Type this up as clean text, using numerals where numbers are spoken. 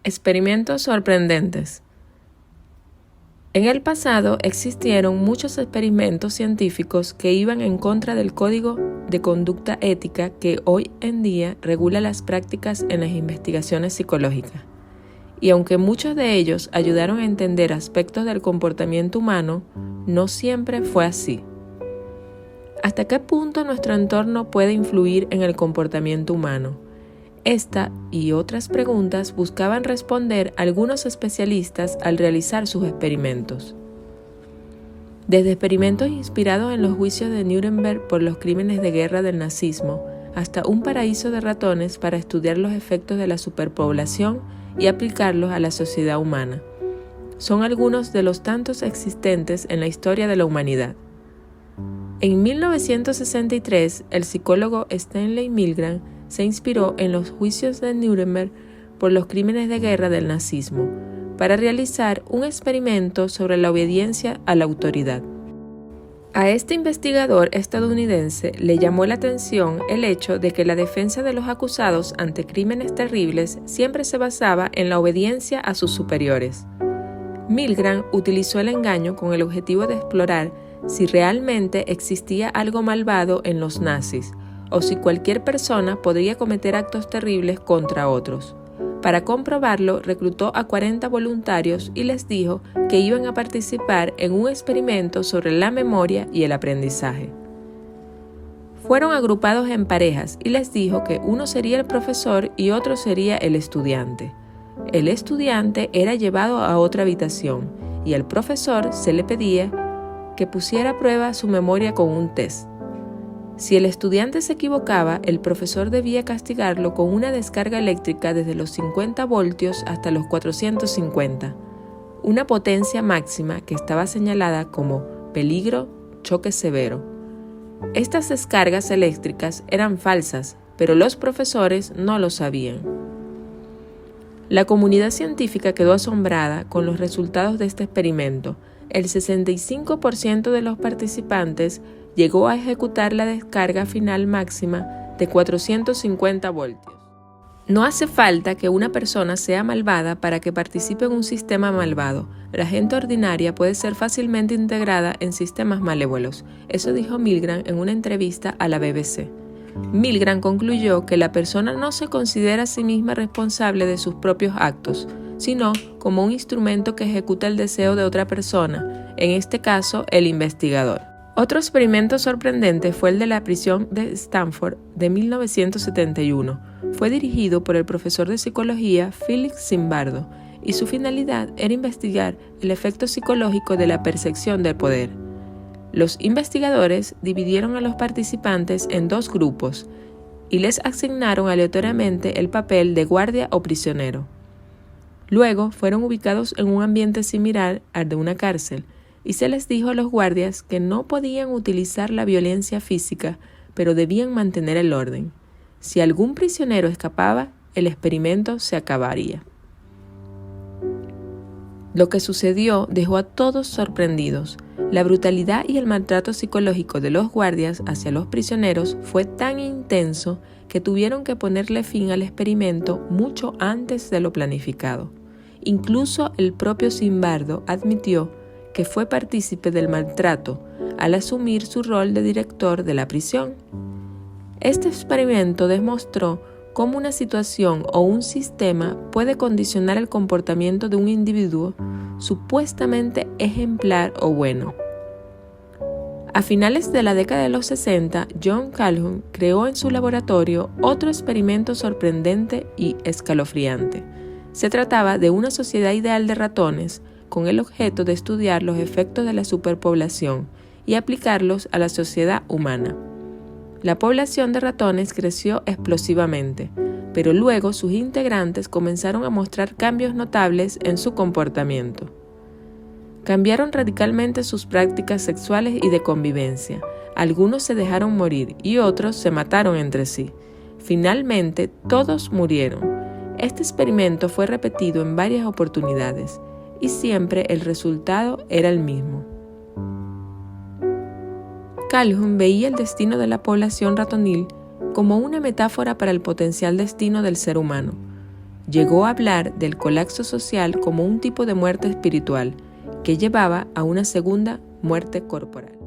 Experimentos sorprendentes. En el pasado existieron muchos experimentos científicos que iban en contra del código de conducta ética que hoy en día regula las prácticas en las investigaciones psicológicas. Y aunque muchos de ellos ayudaron a entender aspectos del comportamiento humano, no siempre fue así. ¿Hasta qué punto nuestro entorno puede influir en el comportamiento humano? Esta y otras preguntas buscaban responder algunos especialistas al realizar sus experimentos. Desde experimentos inspirados en los juicios de Nuremberg por los crímenes de guerra del nazismo, hasta un paraíso de ratones para estudiar los efectos de la superpoblación y aplicarlos a la sociedad humana. Son algunos de los tantos existentes en la historia de la humanidad. En 1963, el psicólogo Stanley Milgram se inspiró en los juicios de Nuremberg por los crímenes de guerra del nazismo para realizar un experimento sobre la obediencia a la autoridad. A este investigador estadounidense le llamó la atención el hecho de que la defensa de los acusados ante crímenes terribles siempre se basaba en la obediencia a sus superiores. Milgram utilizó el engaño con el objetivo de explorar si realmente existía algo malvado en los nazis, o si cualquier persona podría cometer actos terribles contra otros. Para comprobarlo, reclutó a 40 voluntarios y les dijo que iban a participar en un experimento sobre la memoria y el aprendizaje. Fueron agrupados en parejas y les dijo que uno sería el profesor y otro sería el estudiante. El estudiante era llevado a otra habitación y al profesor se le pedía que pusiera a prueba su memoria con un test. Si el estudiante se equivocaba, el profesor debía castigarlo con una descarga eléctrica desde los 50 voltios hasta los 450, una potencia máxima que estaba señalada como peligro, choque severo. Estas descargas eléctricas eran falsas, pero los profesores no lo sabían. La comunidad científica quedó asombrada con los resultados de este experimento. El 65% de los participantes llegó a ejecutar la descarga final máxima de 450 voltios. No hace falta que una persona sea malvada para que participe en un sistema malvado. La gente ordinaria puede ser fácilmente integrada en sistemas malévolos. Eso dijo Milgram en una entrevista a la BBC. Milgram concluyó que la persona no se considera a sí misma responsable de sus propios actos, sino como un instrumento que ejecuta el deseo de otra persona, en este caso el investigador. Otro experimento sorprendente fue el de la prisión de Stanford de 1971. Fue dirigido por el profesor de psicología Philip Zimbardo y su finalidad era investigar el efecto psicológico de la percepción del poder. Los investigadores dividieron a los participantes en dos grupos y les asignaron aleatoriamente el papel de guardia o prisionero. Luego fueron ubicados en un ambiente similar al de una cárcel, y se les dijo a los guardias que no podían utilizar la violencia física, pero debían mantener el orden. Si algún prisionero escapaba, el experimento se acabaría. Lo que sucedió dejó a todos sorprendidos. La brutalidad y el maltrato psicológico de los guardias hacia los prisioneros fue tan intenso que tuvieron que ponerle fin al experimento mucho antes de lo planificado. Incluso el propio Zimbardo admitió que fue partícipe del maltrato al asumir su rol de director de la prisión. Este experimento demostró cómo una situación o un sistema puede condicionar el comportamiento de un individuo supuestamente ejemplar o bueno. A finales de la década de los 60, John Calhoun creó en su laboratorio otro experimento sorprendente y escalofriante. Se trataba de una sociedad ideal de ratones con el objeto de estudiar los efectos de la superpoblación y aplicarlos a la sociedad humana. La población de ratones creció explosivamente, pero luego sus integrantes comenzaron a mostrar cambios notables en su comportamiento. Cambiaron radicalmente sus prácticas sexuales y de convivencia. Algunos se dejaron morir y otros se mataron entre sí. Finalmente, todos murieron. Este experimento fue repetido en varias oportunidades y siempre el resultado era el mismo. Calhoun veía el destino de la población ratonil como una metáfora para el potencial destino del ser humano. llegó a hablar del colapso social como un tipo de muerte espiritual que llevaba a una segunda muerte corporal.